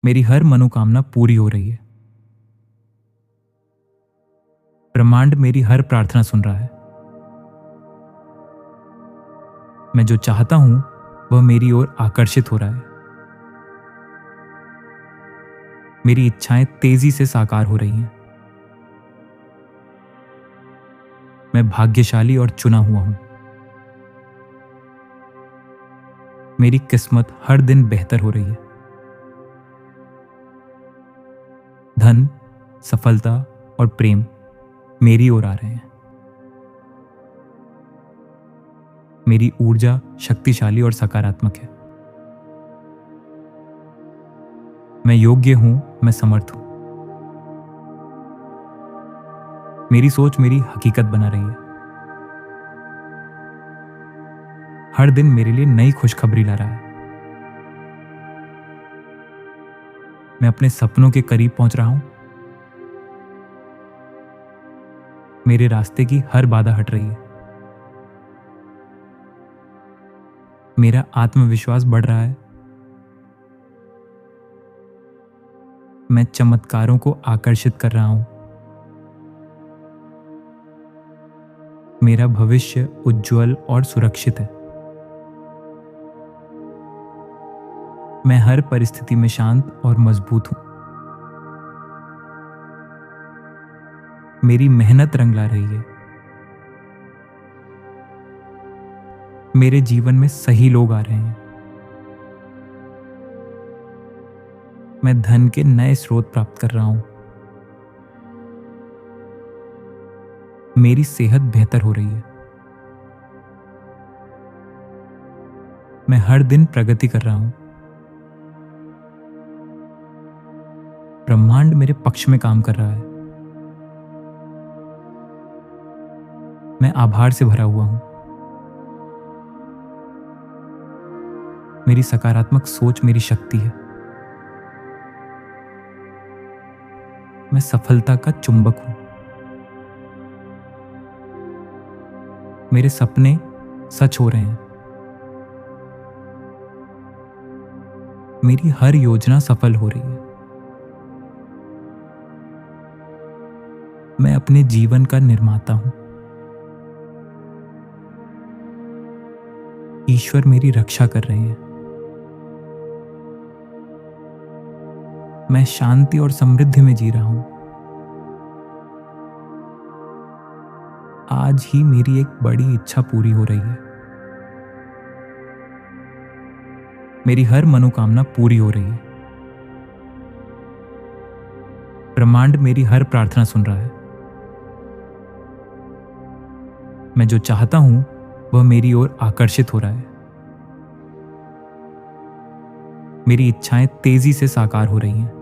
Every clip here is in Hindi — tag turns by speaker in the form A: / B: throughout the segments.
A: मेरी हर मनोकामना पूरी हो रही है। ब्रह्मांड मेरी हर प्रार्थना सुन रहा है। मैं जो चाहता हूं वह मेरी ओर आकर्षित हो रहा है। मेरी इच्छाएं तेजी से साकार हो रही हैं। मैं भाग्यशाली और चुना हुआ हूं। मेरी किस्मत हर दिन बेहतर हो रही है। धन, सफलता और प्रेम मेरी ओर आ रहे हैं। मेरी ऊर्जा शक्तिशाली और सकारात्मक है। मैं योग्य हूं, मैं समर्थ हूं। मेरी सोच मेरी हकीकत बना रही है। हर दिन मेरे लिए नई खुशखबरी ला रहा है। मैं अपने सपनों के करीब पहुंच रहा हूं। मेरे रास्ते की हर बाधा हट रही है। मेरा आत्मविश्वास बढ़ रहा है। मैं चमत्कारों को आकर्षित कर रहा हूं। मेरा भविष्य उज्जवल और सुरक्षित है। मैं हर परिस्थिति में शांत और मजबूत हूं। मेरी मेहनत रंग ला रही है। मेरे जीवन में सही लोग आ रहे हैं। मैं धन के नए स्रोत प्राप्त कर रहा हूं। मेरी सेहत बेहतर हो रही है। मैं हर दिन प्रगति कर रहा हूं। ब्रह्मांड मेरे पक्ष में काम कर रहा है। मैं आभार से भरा हुआ हूं। मेरी सकारात्मक सोच मेरी शक्ति है। मैं सफलता का चुंबक हूं। मेरे सपने सच हो रहे हैं। मेरी हर योजना सफल हो रही है। मैं अपने जीवन का निर्माता हूं। ईश्वर मेरी रक्षा कर रहे हैं। मैं शांति और समृद्धि में जी रहा हूं। आज ही मेरी एक बड़ी इच्छा पूरी हो रही है। मेरी हर मनोकामना पूरी हो रही है। ब्रह्मांड मेरी हर प्रार्थना सुन रहा है। मैं जो चाहता हूं वह मेरी ओर आकर्षित हो रहा है। मेरी इच्छाएं तेजी से साकार हो रही हैं।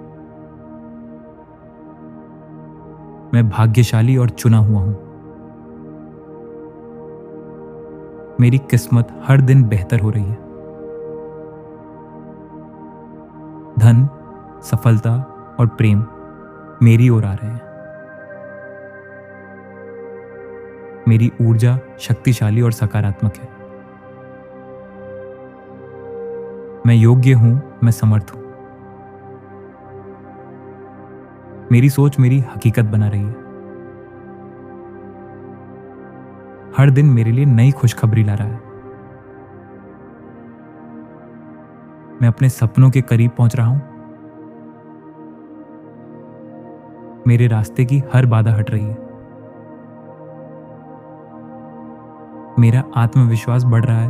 A: मैं भाग्यशाली और चुना हुआ हूं। मेरी किस्मत हर दिन बेहतर हो रही है। धन, सफलता और प्रेम मेरी ओर आ रहे हैं। मेरी ऊर्जा शक्तिशाली और सकारात्मक है। मैं योग्य हूं, मैं समर्थ हूं। मेरी सोच मेरी हकीकत बना रही है। हर दिन मेरे लिए नई खुशखबरी ला रहा है। मैं अपने सपनों के करीब पहुंच रहा हूं। मेरे रास्ते की हर बाधा हट रही है। मेरा आत्मविश्वास बढ़ रहा है।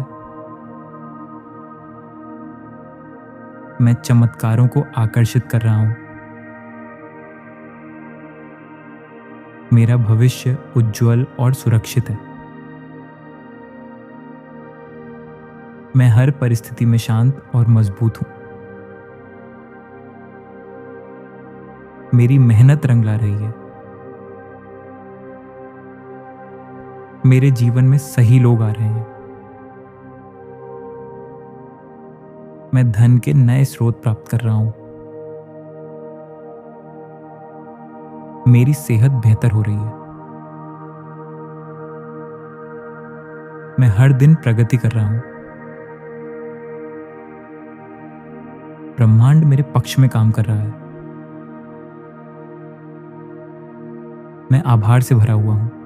A: मैं चमत्कारों को आकर्षित कर रहा हूं। मेरा भविष्य उज्जवल और सुरक्षित है। मैं हर परिस्थिति में शांत और मजबूत हूं। मेरी मेहनत रंग ला रही है। मेरे जीवन में सही लोग आ रहे हैं। मैं धन के नए स्रोत प्राप्त कर रहा हूं। मेरी सेहत बेहतर हो रही है। मैं हर दिन प्रगति कर रहा हूं। ब्रह्मांड मेरे पक्ष में काम कर रहा है। मैं आभार से भरा हुआ हूं।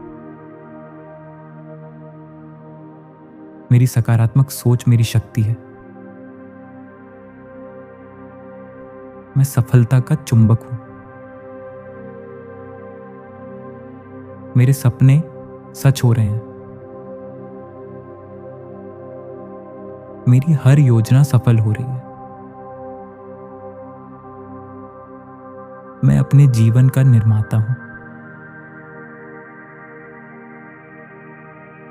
A: मेरी सकारात्मक सोच मेरी शक्ति है। मैं सफलता का चुंबक हूं। मेरे सपने सच हो रहे हैं। मेरी हर योजना सफल हो रही है। मैं अपने जीवन का निर्माता हूं।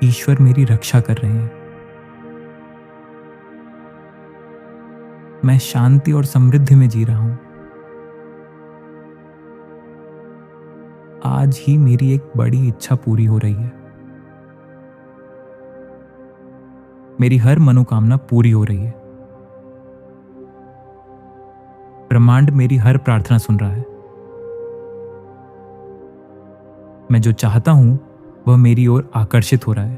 A: ईश्वर मेरी रक्षा कर रहे हैं। मैं शांति और समृद्धि में जी रहा हूं। आज ही मेरी एक बड़ी इच्छा पूरी हो रही है। मेरी हर मनोकामना पूरी हो रही है। ब्रह्मांड मेरी हर प्रार्थना सुन रहा है। मैं जो चाहता हूं वह मेरी ओर आकर्षित हो रहा है।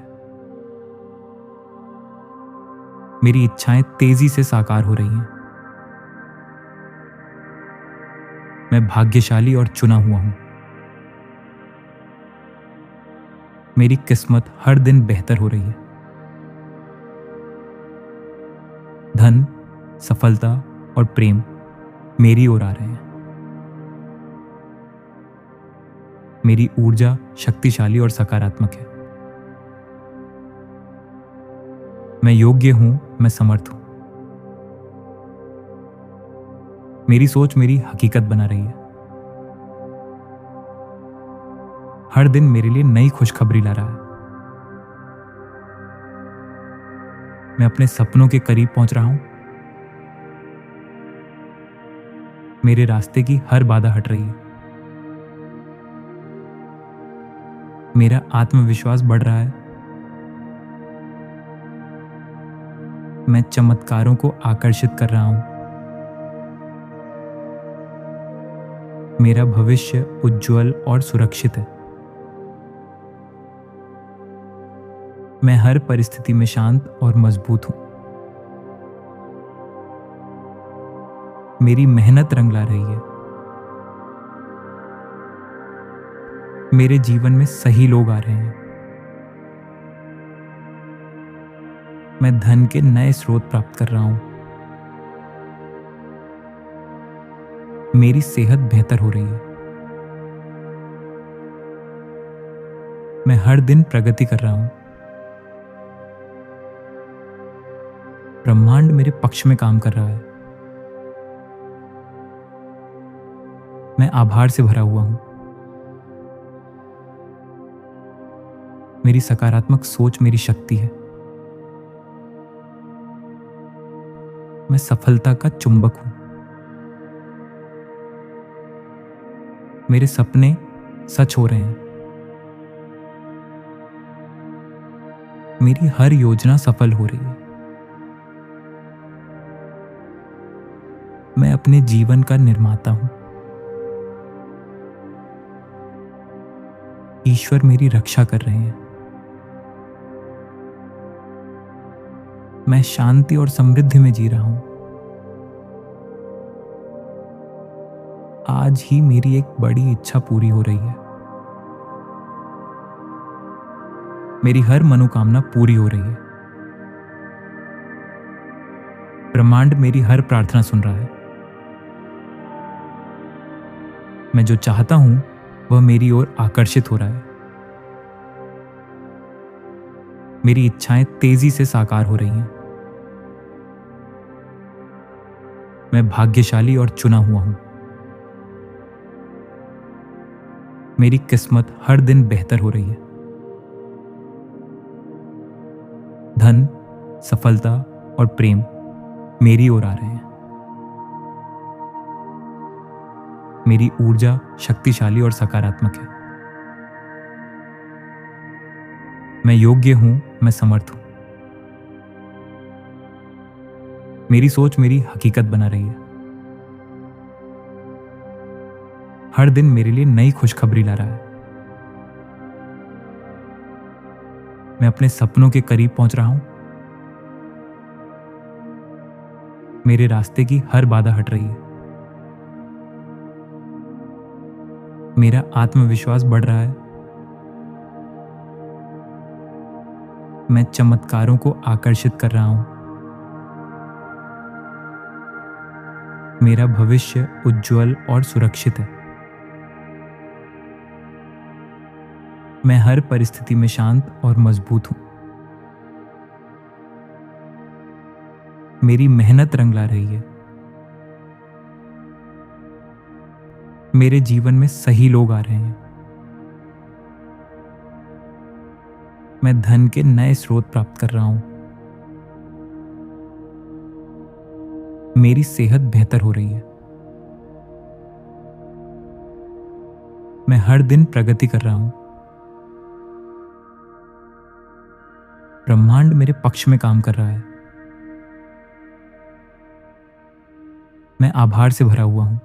A: मेरी इच्छाएं तेजी से साकार हो रही हैं। मैं भाग्यशाली और चुना हुआ हूं। मेरी किस्मत हर दिन बेहतर हो रही है। धन, सफलता और प्रेम मेरी ओर आ रहे हैं। मेरी ऊर्जा शक्तिशाली और सकारात्मक है। मैं योग्य हूं, मैं समर्थ हूं। मेरी सोच मेरी हकीकत बना रही है। हर दिन मेरे लिए नई खुशखबरी ला रहा है। मैं अपने सपनों के करीब पहुंच रहा हूं। मेरे रास्ते की हर बाधा हट रही है। मेरा आत्मविश्वास बढ़ रहा है। मैं चमत्कारों को आकर्षित कर रहा हूं। मेरा भविष्य उज्जवल और सुरक्षित है। मैं हर परिस्थिति में शांत और मजबूत हूं। मेरी मेहनत रंग ला रही है। मेरे जीवन में सही लोग आ रहे हैं। मैं धन के नए स्रोत प्राप्त कर रहा हूं। मेरी सेहत बेहतर हो रही है। मैं हर दिन प्रगति कर रहा हूं। ब्रह्मांड मेरे पक्ष में काम कर रहा है। मैं आभार से भरा हुआ हूं। मेरी सकारात्मक सोच मेरी शक्ति है। मैं सफलता का चुंबक हूं। मेरे सपने सच हो रहे हैं। मेरी हर योजना सफल हो रही है। मैं अपने जीवन का निर्माता हूं। ईश्वर मेरी रक्षा कर रहे हैं। मैं शांति और समृद्धि में जी रहा हूं। आज ही मेरी एक बड़ी इच्छा पूरी हो रही है। मेरी हर मनोकामना पूरी हो रही है। ब्रह्मांड मेरी हर प्रार्थना सुन रहा है। मैं जो चाहता हूं वह मेरी ओर आकर्षित हो रहा है। मेरी इच्छाएं तेजी से साकार हो रही हैं। मैं भाग्यशाली और चुना हुआ हूं। मेरी किस्मत हर दिन बेहतर हो रही है। धन, सफलता और प्रेम मेरी ओर आ रहे हैं। मेरी ऊर्जा शक्तिशाली और सकारात्मक है। मैं योग्य हूं, मैं समर्थ हूं। मेरी सोच मेरी हकीकत बना रही है। हर दिन मेरे लिए नई खुशखबरी ला रहा है। मैं अपने सपनों के करीब पहुंच रहा हूं। मेरे रास्ते की हर बाधा हट रही है। मेरा आत्मविश्वास बढ़ रहा है। मैं चमत्कारों को आकर्षित कर रहा हूं। मेरा भविष्य उज्जवल और सुरक्षित है। मैं हर परिस्थिति में शांत और मजबूत हूं। मेरी मेहनत रंग ला रही है। मेरे जीवन में सही लोग आ रहे हैं। मैं धन के नए स्रोत प्राप्त कर रहा हूं। मेरी सेहत बेहतर हो रही है। मैं हर दिन प्रगति कर रहा हूं। ब्रह्मांड मेरे पक्ष में काम कर रहा है। मैं आभार से भरा हुआ हूं।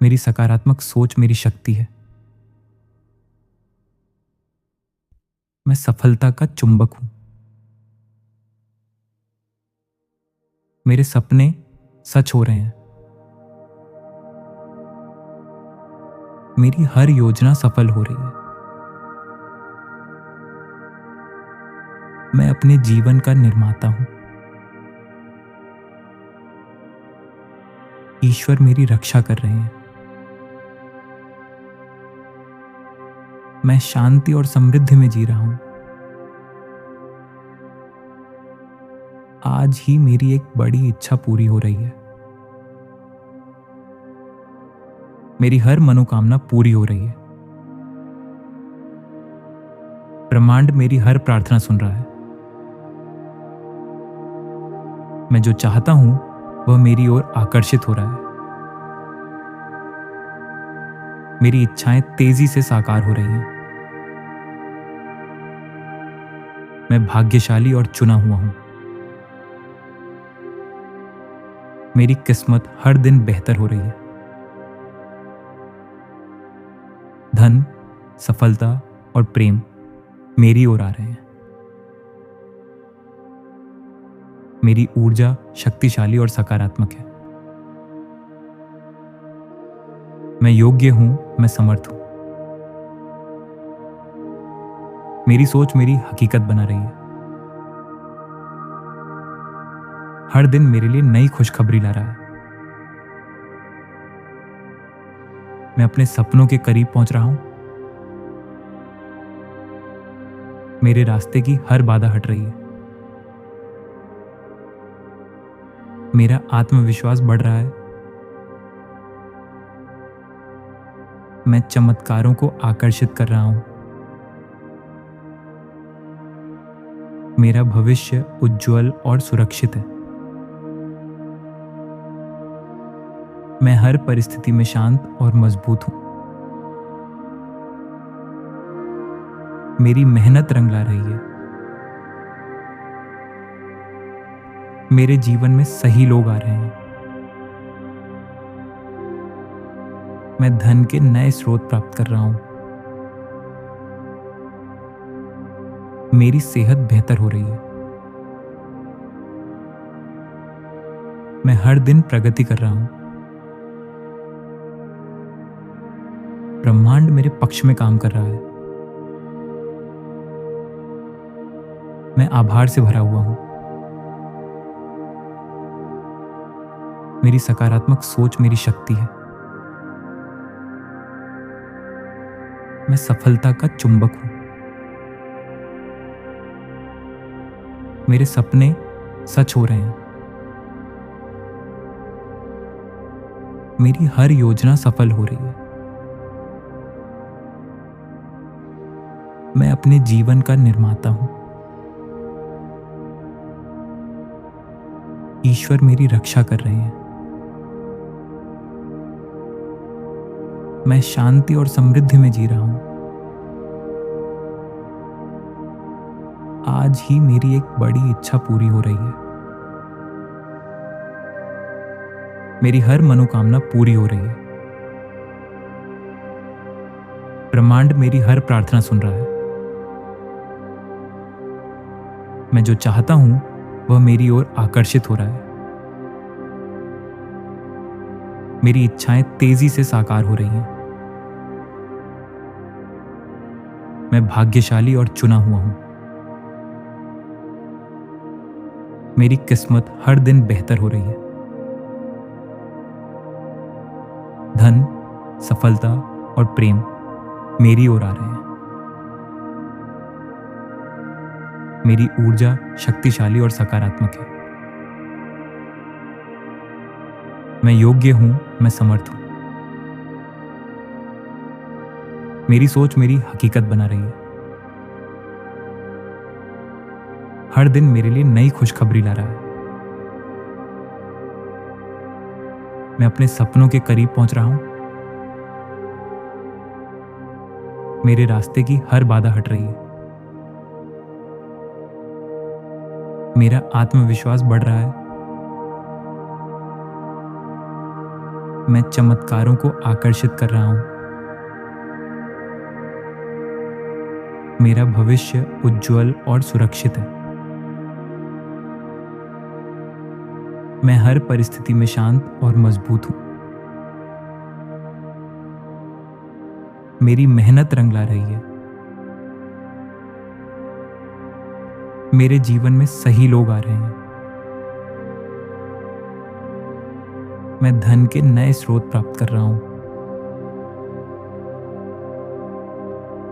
A: मेरी सकारात्मक सोच मेरी शक्ति है। मैं सफलता का चुंबक हूं। मेरे सपने सच हो रहे हैं। मेरी हर योजना सफल हो रही है। मैं अपने जीवन का निर्माता हूं। ईश्वर मेरी रक्षा कर रहे हैं। मैं शांति और समृद्धि में जी रहा हूं। आज ही मेरी एक बड़ी इच्छा पूरी हो रही है। मेरी हर मनोकामना पूरी हो रही है। ब्रह्मांड मेरी हर प्रार्थना सुन रहा है। मैं जो चाहता हूं वह मेरी ओर आकर्षित हो रहा है। मेरी इच्छाएं तेजी से साकार हो रही हैं। मैं भाग्यशाली और चुना हुआ हूं। मेरी किस्मत हर दिन बेहतर हो रही है। धन, सफलता और प्रेम मेरी ओर आ रहे हैं। मेरी ऊर्जा शक्तिशाली और सकारात्मक है। मैं योग्य हूं, मैं समर्थ हूं। मेरी सोच मेरी हकीकत बना रही है। हर दिन मेरे लिए नई खुशखबरी ला रहा है। मैं अपने सपनों के करीब पहुंच रहा हूं। मेरे रास्ते की हर बाधा हट रही है। मेरा आत्मविश्वास बढ़ रहा है। मैं चमत्कारों को आकर्षित कर रहा हूं। मेरा भविष्य उज्जवल और सुरक्षित है। मैं हर परिस्थिति में शांत और मजबूत हूं। मेरी मेहनत रंग ला रही है। मेरे जीवन में सही लोग आ रहे हैं। मैं धन के नए स्रोत प्राप्त कर रहा हूं। मेरी सेहत बेहतर हो रही है। मैं हर दिन प्रगति कर रहा हूं। ब्रह्मांड मेरे पक्ष में काम कर रहा है। मैं आभार से भरा हुआ हूं। मेरी सकारात्मक सोच मेरी शक्ति है। मैं सफलता का चुंबक हूं। मेरे सपने सच हो रहे हैं। मेरी हर योजना सफल हो रही है। मैं अपने जीवन का निर्माता हूं। ईश्वर मेरी रक्षा कर रहे हैं। मैं शांति और समृद्धि में जी रहा हूं। आज ही मेरी एक बड़ी इच्छा पूरी हो रही है। मेरी हर मनोकामना पूरी हो रही है। ब्रह्मांड मेरी हर प्रार्थना सुन रहा है। मैं जो चाहता हूं वह मेरी ओर आकर्षित हो रहा है। मेरी इच्छाएं तेजी से साकार हो रही हैं। मैं भाग्यशाली और चुना हुआ हूं। मेरी किस्मत हर दिन बेहतर हो रही है। धन, सफलता और प्रेम मेरी ओर आ रहे हैं। मेरी ऊर्जा शक्तिशाली और सकारात्मक है। मैं योग्य हूं, मैं समर्थ हूं। मेरी सोच मेरी हकीकत बना रही है। हर दिन मेरे लिए नई खुशखबरी ला रहा है। मैं अपने सपनों के करीब पहुंच रहा हूं। मेरे रास्ते की हर बाधा हट रही है। मेरा आत्मविश्वास बढ़ रहा है। मैं चमत्कारों को आकर्षित कर रहा हूं। मेरा भविष्य उज्जवल और सुरक्षित है। मैं हर परिस्थिति में शांत और मजबूत हूं। मेरी मेहनत रंग ला रही है। मेरे जीवन में सही लोग आ रहे हैं। मैं धन के नए स्रोत प्राप्त कर रहा हूं।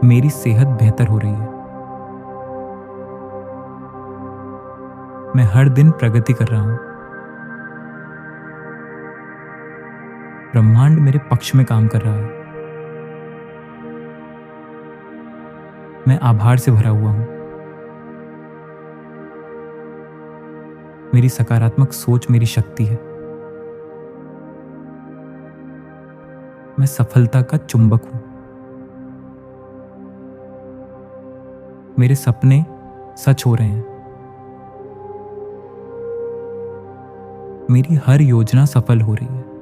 A: मेरी सेहत बेहतर हो रही है। मैं हर दिन प्रगति कर रहा हूं। ब्रह्मांड मेरे पक्ष में काम कर रहा है। मैं आभार से भरा हुआ हूं। मेरी सकारात्मक सोच मेरी शक्ति है। मैं सफलता का चुंबक हूं। मेरे सपने सच हो रहे हैं। मेरी हर योजना सफल हो रही है।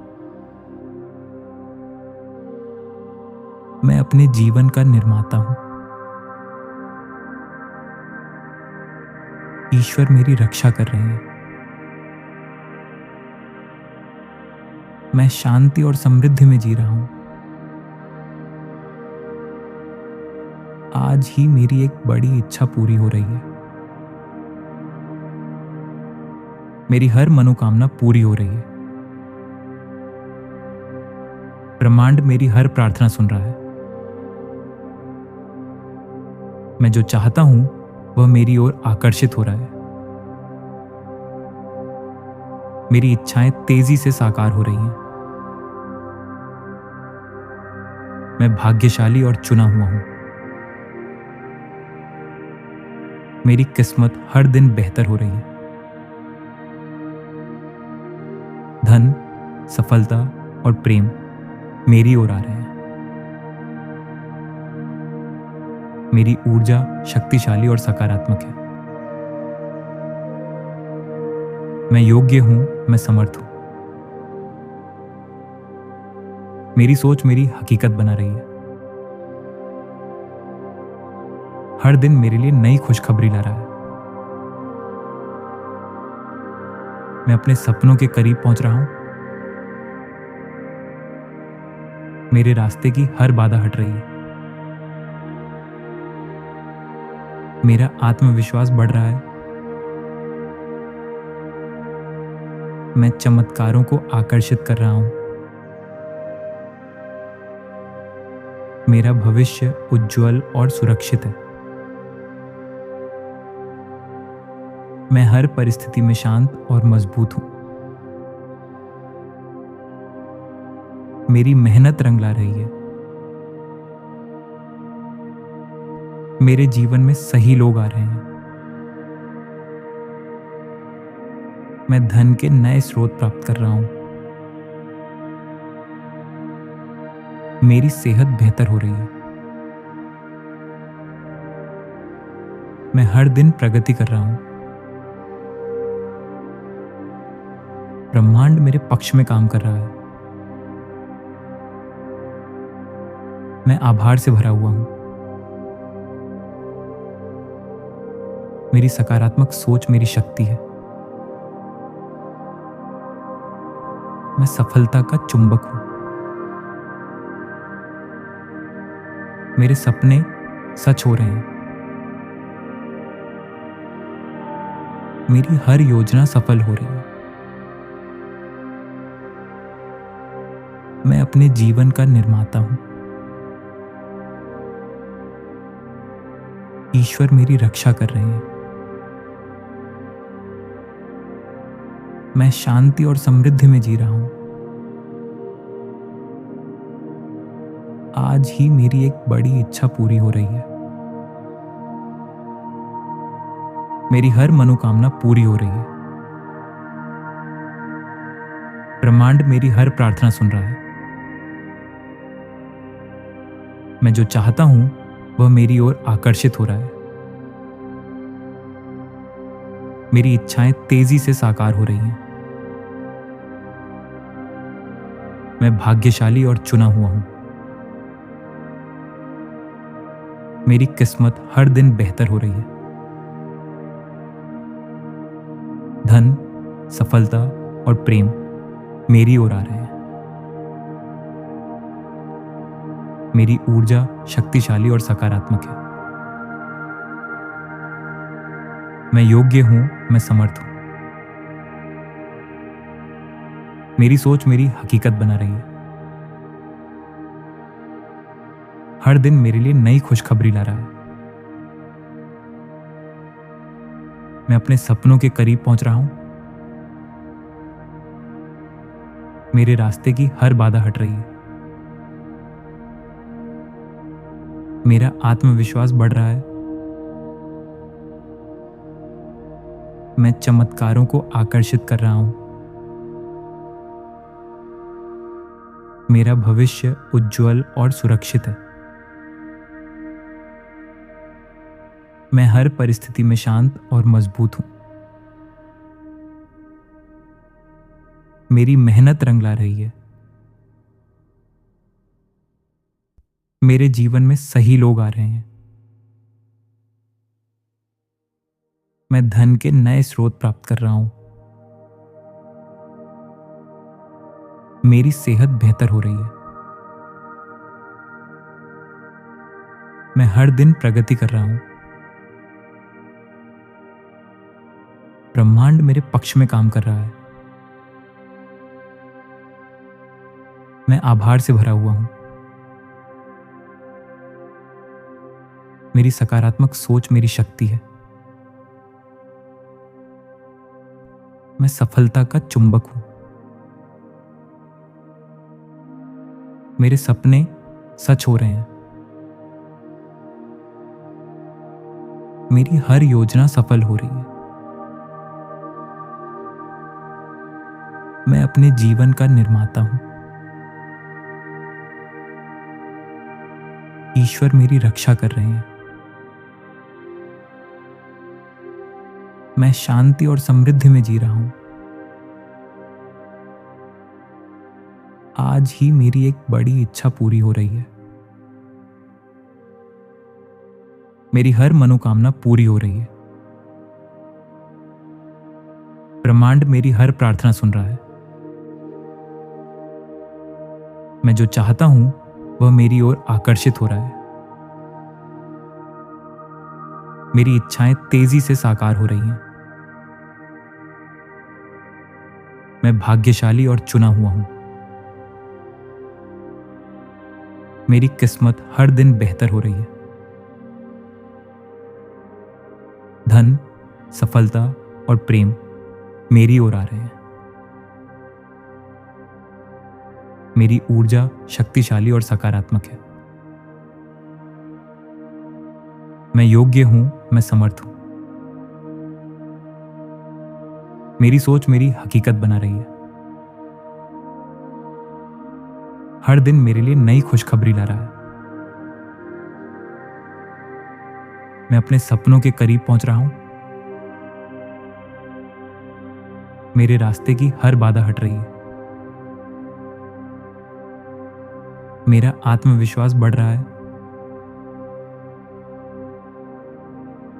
A: मैं अपने जीवन का निर्माता हूं। ईश्वर मेरी रक्षा कर रहे हैं। मैं शांति और समृद्धि में जी रहा हूं। आज ही मेरी एक बड़ी इच्छा पूरी हो रही है। मेरी हर मनोकामना पूरी हो रही है। ब्रह्मांड मेरी हर प्रार्थना सुन रहा है। मैं जो चाहता हूं वह मेरी ओर आकर्षित हो रहा है। मेरी इच्छाएं तेजी से साकार हो रही हैं। मैं भाग्यशाली और चुना हुआ हूं। मेरी किस्मत हर दिन बेहतर हो रही है। धन, सफलता और प्रेम मेरी ओर आ रहे हैं। मेरी ऊर्जा शक्तिशाली और सकारात्मक है। मैं योग्य हूं, मैं समर्थ हूं। मेरी सोच मेरी हकीकत बना रही है। हर दिन मेरे लिए नई खुशखबरी ला रहा है। मैं अपने सपनों के करीब पहुंच रहा हूं। मेरे रास्ते की हर बाधा हट रही है। मेरा आत्मविश्वास बढ़ रहा है। मैं चमत्कारों को आकर्षित कर रहा हूं। मेरा भविष्य उज्जवल और सुरक्षित है। मैं हर परिस्थिति में शांत और मजबूत हूं। मेरी मेहनत रंग ला रही है। मेरे जीवन में सही लोग आ रहे हैं। मैं धन के नए स्रोत प्राप्त कर रहा हूं। मेरी सेहत बेहतर हो रही है। मैं हर दिन प्रगति कर रहा हूं। ब्रह्मांड मेरे पक्ष में काम कर रहा है। मैं आभार से भरा हुआ हूं। मेरी सकारात्मक सोच मेरी शक्ति है। मैं सफलता का चुंबक हूँ। मेरे सपने सच हो रहे हैं। मेरी हर योजना सफल हो रही है। मैं अपने जीवन का निर्माता हूँ। ईश्वर मेरी रक्षा कर रहे हैं। मैं शांति और समृद्धि में जी रहा हूँ। आज ही मेरी एक बड़ी इच्छा पूरी हो रही है। मेरी हर मनोकामना पूरी हो रही है। ब्रह्मांड मेरी हर प्रार्थना सुन रहा है। मैं जो चाहता हूं वह मेरी ओर आकर्षित हो रहा है। मेरी इच्छाएं तेजी से साकार हो रही हैं। मैं भाग्यशाली और चुना हुआ हूं। मेरी किस्मत हर दिन बेहतर हो रही है। धन, सफलता और प्रेम मेरी ओर आ रहे हैं। मेरी ऊर्जा शक्तिशाली और सकारात्मक है। मैं योग्य हूं, मैं समर्थ हूं। मेरी सोच मेरी हकीकत बना रही है। हर दिन मेरे लिए नई खुशखबरी ला रहा है। मैं अपने सपनों के करीब पहुंच रहा हूं। मेरे रास्ते की हर बाधा हट रही है। मेरा आत्मविश्वास बढ़ रहा है। मैं चमत्कारों को आकर्षित कर रहा हूं। मेरा भविष्य उज्जवल और सुरक्षित है। मैं हर परिस्थिति में शांत और मजबूत हूं। मेरी मेहनत रंग ला रही है। मेरे जीवन में सही लोग आ रहे हैं। मैं धन के नए स्रोत प्राप्त कर रहा हूं। मेरी सेहत बेहतर हो रही है। मैं हर दिन प्रगति कर रहा हूं। ब्रह्मांड मेरे पक्ष में काम कर रहा है। मैं आभार से भरा हुआ हूं। मेरी सकारात्मक सोच मेरी शक्ति है। मैं सफलता का चुंबक हूं। मेरे सपने सच हो रहे हैं। मेरी हर योजना सफल हो रही है। मैं अपने जीवन का निर्माता हूं। ईश्वर मेरी रक्षा कर रहे हैं। मैं शांति और समृद्धि में जी रहा हूं। आज ही मेरी एक बड़ी इच्छा पूरी हो रही है। मेरी हर मनोकामना पूरी हो रही है। ब्रह्मांड मेरी हर प्रार्थना सुन रहा है। मैं जो चाहता हूं वह मेरी ओर आकर्षित हो रहा है। मेरी इच्छाएं तेजी से साकार हो रही हैं। मैं भाग्यशाली और चुना हुआ हूं। मेरी किस्मत हर दिन बेहतर हो रही है। धन, सफलता और प्रेम मेरी ओर आ रहे हैं। मेरी ऊर्जा शक्तिशाली और सकारात्मक है। मैं योग्य हूं, मैं समर्थ हूं। मेरी सोच मेरी हकीकत बना रही है। हर दिन मेरे लिए नई खुशखबरी ला रहा है। मैं अपने सपनों के करीब पहुंच रहा हूं। मेरे रास्ते की हर बाधा हट रही है। मेरा आत्मविश्वास बढ़ रहा है।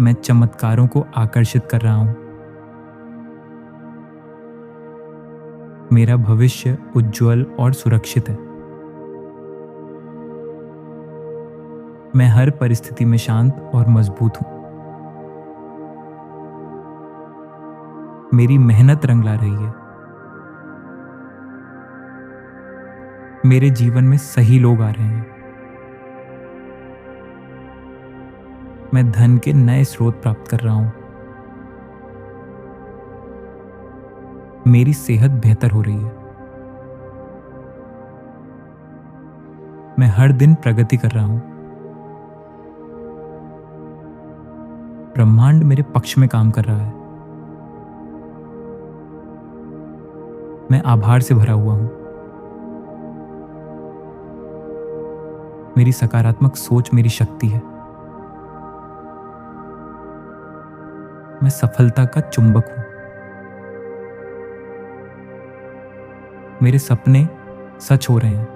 A: मैं चमत्कारों को आकर्षित कर रहा हूं। मेरा भविष्य उज्जवल और सुरक्षित है। मैं हर परिस्थिति में शांत और मजबूत हूं। मेरी मेहनत रंग ला रही है। मेरे जीवन में सही लोग आ रहे हैं। मैं धन के नए स्रोत प्राप्त कर रहा हूं। मेरी सेहत बेहतर हो रही है। मैं हर दिन प्रगति कर रहा हूं। ब्रह्मांड मेरे पक्ष में काम कर रहा है। मैं आभार से भरा हुआ हूं। मेरी सकारात्मक सोच मेरी शक्ति है। मैं सफलता का चुंबक हूं। मेरे सपने सच हो रहे हैं।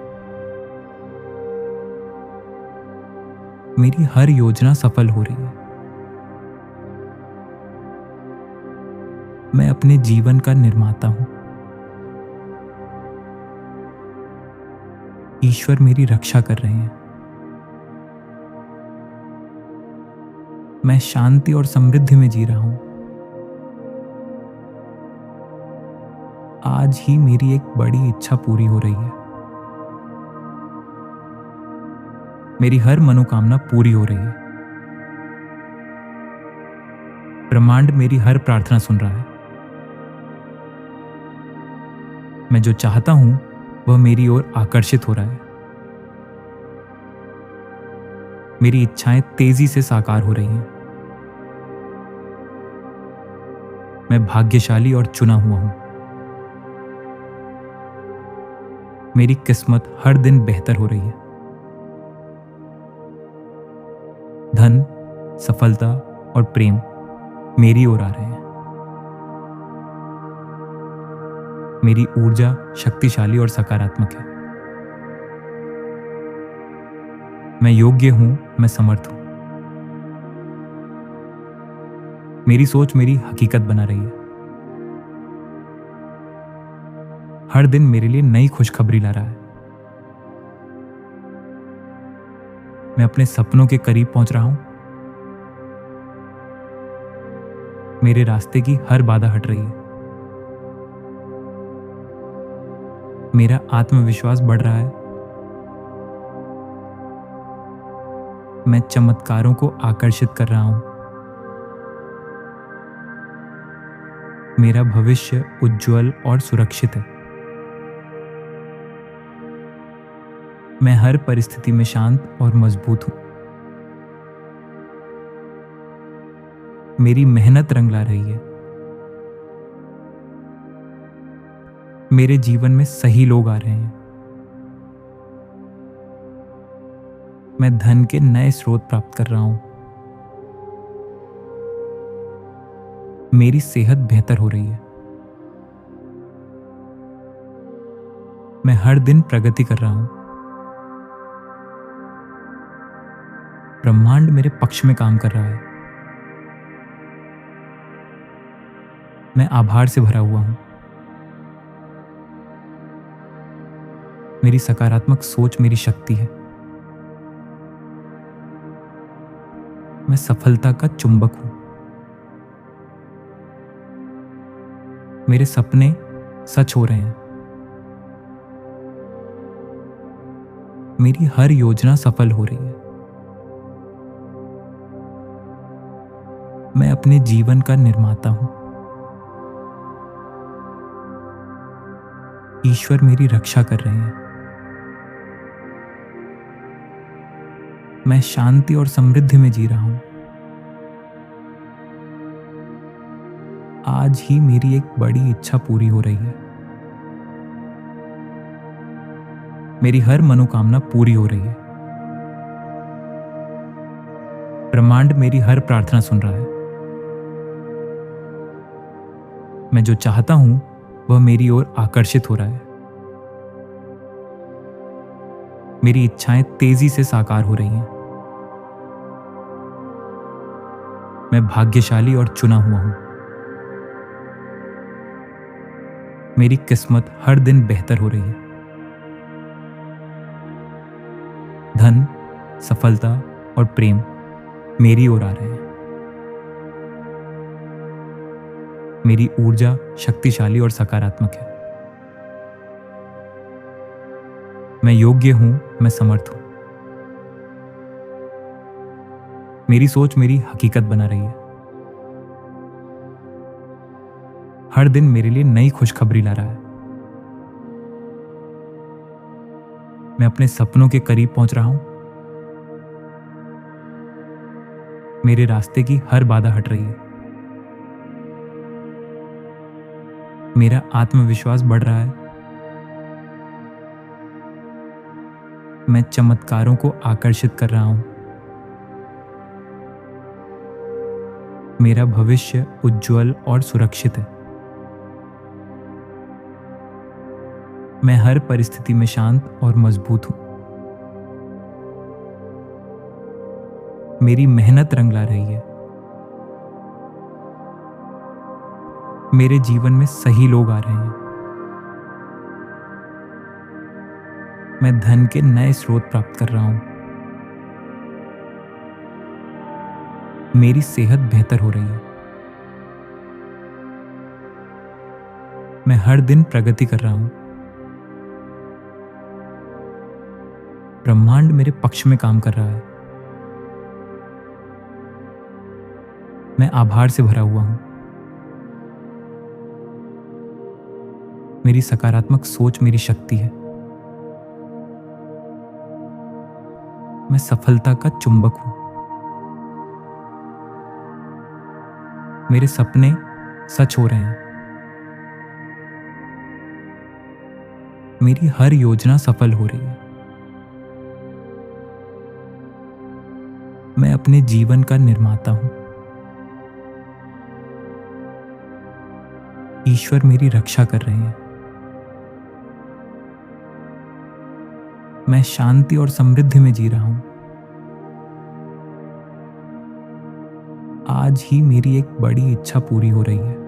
A: मेरी हर योजना सफल हो रही है। मैं अपने जीवन का निर्माता हूं। ईश्वर मेरी रक्षा कर रहे हैं। मैं शांति और समृद्धि में जी रहा हूं। आज ही मेरी एक बड़ी इच्छा पूरी हो रही है। मेरी हर मनोकामना पूरी हो रही है। ब्रह्मांड मेरी हर प्रार्थना सुन रहा है। मैं जो चाहता हूं वह मेरी ओर आकर्षित हो रहा है। मेरी इच्छाएं तेजी से साकार हो रही हैं। मैं भाग्यशाली और चुना हुआ हूं। मेरी किस्मत हर दिन बेहतर हो रही है। धन, सफलता और प्रेम मेरी ओर आ रहे हैं। मेरी ऊर्जा शक्तिशाली और सकारात्मक है। मैं योग्य हूं, मैं समर्थ हूं। मेरी सोच मेरी हकीकत बना रही है। हर दिन मेरे लिए नई खुशखबरी ला रहा है। मैं अपने सपनों के करीब पहुंच रहा हूं। मेरे रास्ते की हर बाधा हट रही है। मेरा आत्मविश्वास बढ़ रहा है। मैं चमत्कारों को आकर्षित कर रहा हूं। मेरा भविष्य उज्जवल और सुरक्षित है। मैं हर परिस्थिति में शांत और मजबूत हूं। मेरी मेहनत रंग ला रही है। मेरे जीवन में सही लोग आ रहे हैं। मैं धन के नए स्रोत प्राप्त कर रहा हूं। मेरी सेहत बेहतर हो रही है। मैं हर दिन प्रगति कर रहा हूं। ब्रह्मांड मेरे पक्ष में काम कर रहा है। मैं आभार से भरा हुआ हूं। मेरी सकारात्मक सोच मेरी शक्ति है। मैं सफलता का चुंबक हूं। मेरे सपने सच हो रहे हैं। मेरी हर योजना सफल हो रही है। मैं अपने जीवन का निर्माता हूं। ईश्वर मेरी रक्षा कर रहे हैं। मैं शांति और समृद्धि में जी रहा हूं। आज ही मेरी एक बड़ी इच्छा पूरी हो रही है। मेरी हर मनोकामना पूरी हो रही है। ब्रह्मांड मेरी हर प्रार्थना सुन रहा है। मैं जो चाहता हूं वह मेरी ओर आकर्षित हो रहा है। मेरी इच्छाएं तेजी से साकार हो रही हैं। मैं भाग्यशाली और चुना हुआ हूं। मेरी किस्मत हर दिन बेहतर हो रही है। धन, सफलता और प्रेम मेरी ओर आ रहे हैं। मेरी ऊर्जा शक्तिशाली और सकारात्मक है। मैं योग्य हूं, मैं समर्थ हूं। मेरी सोच मेरी हकीकत बना रही है। हर दिन मेरे लिए नई खुशखबरी ला रहा है। मैं अपने सपनों के करीब पहुंच रहा हूं। मेरे रास्ते की हर बाधा हट रही है। मेरा आत्मविश्वास बढ़ रहा है। मैं चमत्कारों को आकर्षित कर रहा हूं। मेरा भविष्य उज्जवल और सुरक्षित है। मैं हर परिस्थिति में शांत और मजबूत हूं। मेरी मेहनत रंग ला रही है। मेरे जीवन में सही लोग आ रहे हैं। मैं धन के नए स्रोत प्राप्त कर रहा हूं। मेरी सेहत बेहतर हो रही है। मैं हर दिन प्रगति कर रहा हूं। ब्रह्मांड मेरे पक्ष में काम कर रहा है। मैं आभार से भरा हुआ हूं। मेरी सकारात्मक सोच मेरी शक्ति है। मैं सफलता का चुंबक हूं। मेरे सपने सच हो रहे हैं। मेरी हर योजना सफल हो रही है। मैं अपने जीवन का निर्माता हूं। ईश्वर मेरी रक्षा कर रहे हैं। मैं शांति और समृद्धि में जी रहा हूं। आज ही मेरी एक बड़ी इच्छा पूरी हो रही है।